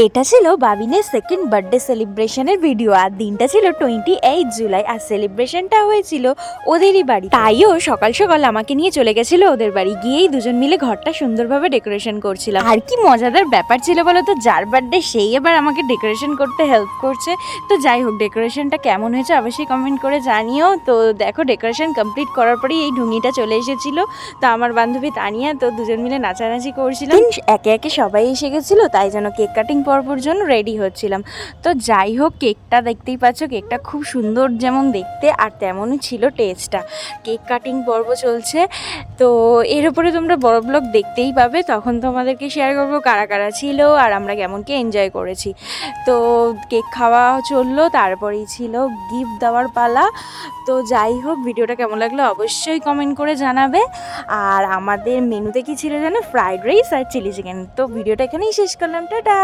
এটা ছিল বাবিনের second birthday সেলিব্রেশনের video. আর দিনটা ছিল 28 জুলাই। আর সেলিব্রেশনটা হয়েছিল ওদেরই বাড়ি। তাইও সকাল সকাল আমাকে নিয়ে চলে গেছিল ওদের বাড়ি। গিয়েই দুজন মিলে ঘরটা সুন্দরভাবে ডেকোরেশন করছিলাম। আর কি মজাদার ব্যাপার ছিল বলো তো, যার বার্থডে সেই এবার আমাকে ডেকোরেশন করতে হেল্প করছে। তো যাই হোক, ডেকোরেশনটা কেমন হয়েছে অবশ্যই কমেন্ট করে জানিও। তো দেখো, ডেকোরেশন কমপ্লিট করার পরেই এই ঢুঙিটা চলে এসেছিল। তো আমার বান্ধবী তানিয়া, তো দুজন মিলে নাচানাচি করছিলাম। একে একে সবাই এসে গেছিলো, তাই জন্য কেক কাটিং পর্বর জন্য রেডি হচ্ছিলাম। তো যাই হোক, কেকটা দেখতেই পাচ্ছ, কেকটা খুব সুন্দর যেমন দেখতে আর তেমনই ছিল টেস্টটা। কেক কাটিং পর্ব চলছে, তো এর উপরে তোমরা বড় ব্লগ দেখতেই পাবে। তখন তোমাদেরকে শেয়ার করবো কারা কারা ছিল আর আমরা কেমন কি এনজয় করেছি। তো কেক খাওয়া চললো, তারপরেই ছিল গিফট দেওয়ার পালা। তো যাই হোক, ভিডিওটা কেমন লাগলো অবশ্যই কমেন্ট করে জানাবে। আর আমাদের মেনুতে কি ছিল জানো, ফ্রাইড রাইস আর চিলি চিকেন। তো ভিডিওটা এখানেই শেষ করলাম, টাটা।